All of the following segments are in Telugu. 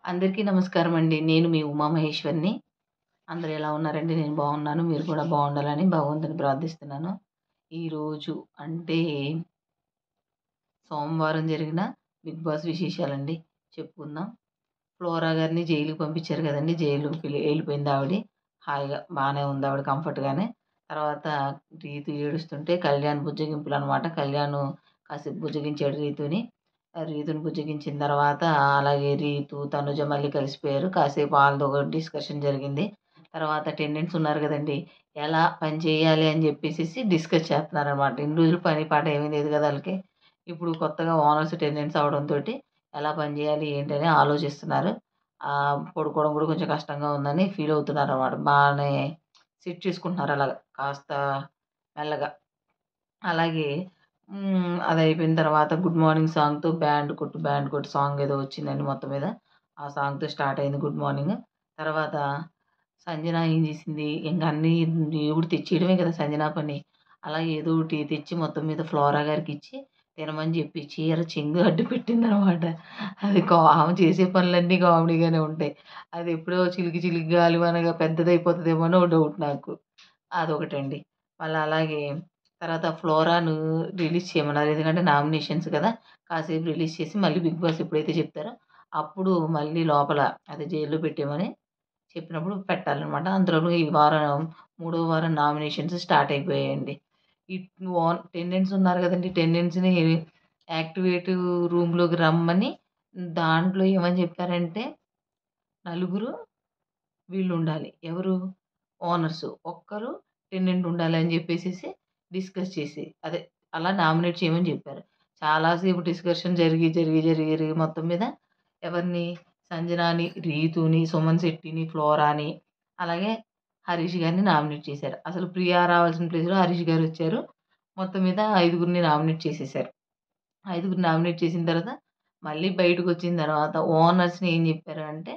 అందరికీ నమస్కారమండి. నేను మీ ఉమామహేశ్వరిని. అందరూ ఎలా ఉన్నారండి? నేను బాగున్నాను. మీరు కూడా బాగుండాలని భగవంతుని ప్రార్థిస్తున్నాను. ఈరోజు అంటే సోమవారం జరిగిన 'బిగ్ బాస్' విశేషాలండి చెప్పుకుందాం. ఫ్లోరా గారిని జైలుకి పంపించారు కదండీ! జైలుకి ఎళ్ళిపోయింది ఆవిడ. హాయిగా బానే ఉంది ఆవిడ కంఫర్ట్‌గానే. తర్వాత రీతు ఏడుస్తుంటే కళ్యాణ్ బుజ్జగింపులనమాట. కళ్యాణ్ కాసేపు బుజ్జగించాడు రీతుని. రీతుని బుజ్జగించిన తర్వాత అలాగే రీతు, తనుజ మళ్ళీ కలిసిపోయారు. కాసేపు ఆళ్ళదొక డిస్కషన్ జరిగింది. తర్వాత అటెండెంట్స్ ఉన్నారు గదండీ! ఎలా పని చేయాలి అని జెప్పేసేసి డిస్కస్ చేస్తున్నారనమాట. ఇన్ని రోజులు పని పాట ఏమీ లేదు గదా! ఆళ్ళకి. ఇప్పుడు కొత్తగా ఓనర్స్ అటెండెంట్స్ అవ్వడంతోటి ఎలా పని జేయాలి ఏంటని ఆలోచిస్తున్నారు. పడుకోవడం గూడా కొంచెం కష్టంగా ఉందని ఫీల్ అవుతున్నారనమాట. బానే సెట్ చేసుకుంటున్నారు అలాగా కాస్త మెల్లగా. అలాగే అదయిపోయిన తర్వాత 'గుడ్ మార్నింగ్' సాంగ్‌తో బ్యాండ్ కొట్టు సాంగ్ ఏదో వచ్చిందండి మొత్తం మీద. ఆ సాంగ్‌తో స్టార్ట్ అయింది 'గుడ్ మార్నింగ్.' తర్వాత సంజన ఏం చేసింది, ఇంక అన్నీ దేవుడు తెచ్చేయడమే కదా సంజన పని. అలా ఏదో ఒకటి తెచ్చి మొత్తం మీద ఫ్లోరా గారికిచ్చి తినమని చెప్పి చీర చెంగు అడ్డు పెట్టిందనమాట. అది ఆమె చేసే పనులన్నీ కామెడీగానే ఉంటాయి. అది ఎప్పుడో చిలికి చిలికి గాలివానగా పెద్దదయిపోతదేమో అని ఓ డౌట్ నాకు. అదొకటండి. మళ్ళా అలాగే తర్వాత ఫ్లోరాను రిలీజ్ చేయమన్నారు. ఎందుకంటే నామినేషన్స్ కదా! కాసేపు రిలీజ్ చేసి మళ్ళీ 'బిగ్ బాస్' ఎప్పుడైతే చెప్తారో అప్పుడు మళ్ళీ లోపల అదే జైల్‌లో పెట్టేయమని చెప్పినప్పుడు పెట్టాలనమాట. అందులోను ఈ వారం మూడో వారం నామినేషన్స్ స్టార్ట్ అయిపోయాయండి. ఈ టెండెంట్స్ ఉన్నారు గదండీ! టెండెంట్స్‌ని యాక్టివేట్ రూమ్‌లోకి రమ్మని దాంట్లో ఏమని చెప్పారంటే నలుగురు వీళ్ళుండాలి. ఎవరు? ఓనర్సు. ఒక్కరు టెనెంట్ ఉండాలని జెప్పేసేసి డిస్కస్ చేసి అదే అలా నామినేట్ చేయమని జెప్పారు. చాలా సేపు డిస్కషన్ జరిగి మొత్తం మీద ఎవరిని? సంజనాని, రీతుని, సుమన్ శెట్టిని, ఫ్లోరాని, అలాగే హరీష్ గారిని నామినేట్ చేశారు. అసలు ప్రియా రావాల్సిన ప్లేస్‌లో హరీష్ గారొచ్చారు. మొత్తం మీద ఐదుగురిని నామినేట్ చేసేశారు. ఐదుగురిని నామినేట్ చేసిన తర్వాత మళ్ళీ బయటకొచ్చిన తర్వాత ఓనర్స్‌ని ఏం జెప్పారు అంటే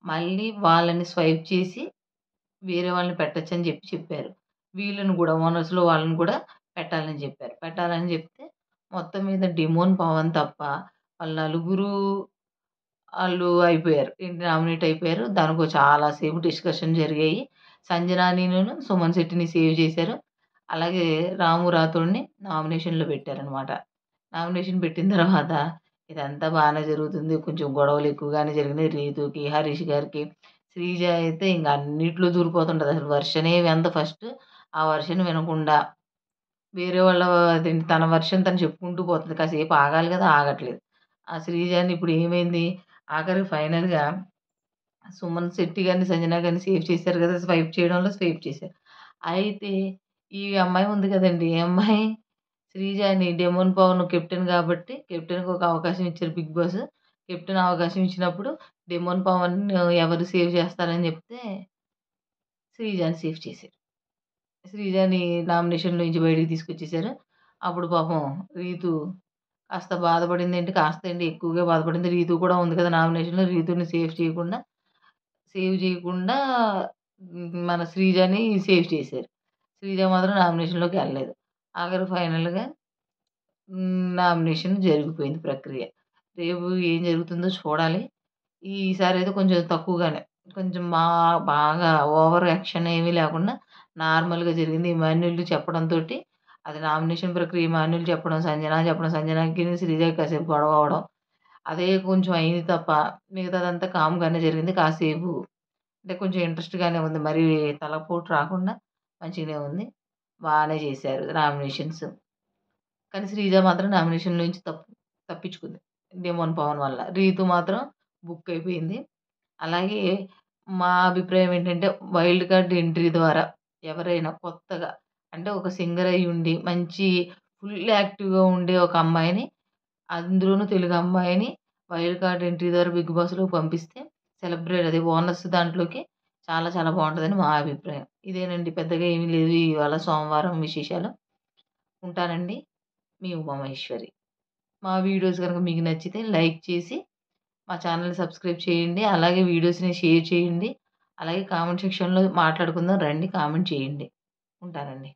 మళ్ళీ వాళ్ళని స్వైప్ చేసి వేరే వాళ్ళని పెట్టొచ్చని చెప్పారు. వీళ్ళని గూడా ఓనర్స్‌లో వాళ్ళని కూడా పెట్టాలని జెప్పారు. పెట్టాలని జెప్తే మొత్తం మీద డిమోన్, పవన్ తప్ప వాళ్ళు నలుగురు ఆళ్ళు అయిపోయారు. ఏంటి నామినేట్ అయిపోయారు. దానికో చాలా సేపు డిస్కషన్ జరిగాయి. సంజనానిను, సుమన్ శెట్టిని సేవ్ చేశారు. అలాగే రాము రాథోడ్‌ని నామినేషన్‌లో పెట్టారనమాట. నామినేషన్ పెట్టిన తర్వాత ఇదంతా బానే జరుగుతుంది. కొంచెం గొడవలు ఎక్కువగానే జరిగినాయి. రీతూకి, హరీష్ గారికి. శ్రీజ అయితే ఇంక అన్నిట్లో దూరిపోతుంటది. అసలు వర్షనే వినదు ఫస్ట్. ఆ వర్షన్ వినకుండా వేరే వాళ్ళ అదేంటి తన వర్షన్ తను చెప్పుకుంటూ పోతది. కాసేపు ఆగాలి గదా! ఆగట్లేదు. ఆ శ్రీజని ఇప్పుడు ఏమైంది ఆఖరికి ఫైనల్‌గా సుమన్ శెట్టి గారిని, సంజన గారిని సేవ్ చేశారు గదా! స్వైప్ చేయడంలో స్వైప్ చేశారు. అయితే ఈ అమ్మాయి ఉంది గదండీ! ఈ అమ్మాయి శ్రీజని డెమోన్ పవన్ కెప్టెన్ గాబట్టి కెప్టెన్‌కి ఒక అవకాశం ఇచ్చారు బిగ్ బాస్. కెప్టెన్ అవకాశం ఇచ్చినప్పుడు డెమోన్ పవన్ ఎవరు సేవ్ చేస్తారని జెప్తే శ్రీజని సేవ్ చేశారు. శ్రీజని నామినేషన్‌లో నుంచి బయటికి తీసుకొచ్చేసారు. అప్పుడు పాపం రీతు కాస్త బాధపడిందేంటి, కాస్త ఏంటి ఎక్కువగా బాధపడింది. రీతు కూడా ఉంది కదా నామినేషన్‌లో. రీతుని సేవ్ చేయకుండా మన శ్రీజని సేవ్ చేశారు. శ్రీజ మాత్రం నామినేషన్‌లోకెళ్ళలేదు. ఆఖరికి ఫైనల్‌గా నామినేషన్ జరిగిపోయింది ప్రక్రియ. రేపు ఏం జరుగుతుందో చూడాలి. ఈసారైతే కొంచెం తక్కువగానే కొంచెం బాగా ఓవర్ యాక్షన్ ఏమీ లేకుండా నార్మల్‌గా జరిగింది. ఇమాన్యుల్ చెప్పడంతోటి అది నామినేషన్ ప్రక్రియ ఇమాన్యుల్ చెప్పడం, సంజన చెప్పడం, సంజనకి, శ్రీజకి కాసేపు గొడవ అవ్వడం. అదే కొంచెం అయింది తప్ప మిగతాదంతా కామ్‌గానే జరిగింది. కాసేపు అంటే కొంచెం ఇంట్రెస్ట్‌గానే ఉంది. మరీ తలపోటు రాకుండా మంచిగానే ఉంది. బానే చేశారు నామినేషన్స్. కానీ శ్రీజ మాత్రం నామినేషన్ నుంచి తప్పించుకుంది. డెమోన్ పవన్ వల్ల. రీతు మాత్రం బుక్ అయిపోయింది. అలాగే మా అభిప్రాయం ఏంటంటే వైల్డ్ కార్డ్ ఎంట్రీ ద్వారా ఎవరైనా కొత్తగా అంటే ఒక సింగర్ అయ్యుండి మంచి ఫుల్ యాక్టివ్‌గా ఉండే ఒక అమ్మాయిని అందులోనూ తెలుగు అమ్మాయిని వైల్డ్ కార్డ్ ఎంట్రీ ద్వారా బిగ్ బాస్‌లోకి పంపిస్తే అదే ఓనర్స్ దాంట్లోకి చాలా చాలా బావుంటదని మా అభిప్రాయం. ఇదేనండి పెద్దగా ఏమీ లేదు ఇవాళ సోమవారం విశేషాలు. ఉంటానండి. మీ ఉమామహేశ్వరి. మా వీడియోస్ గనుక మీకు నచ్చితే లైక్ చేసి మా ఛానెల్‌ని సబ్స్క్రైబ్ చేయండి. అలాగే వీడియోస్‌ని షేర్ చేయండి. అలాగే కామెంట్ సెక్షన్‌లో మాట్లాడుకుందాం రండి. కామెంట్ చేయండి. ఉంటానండి.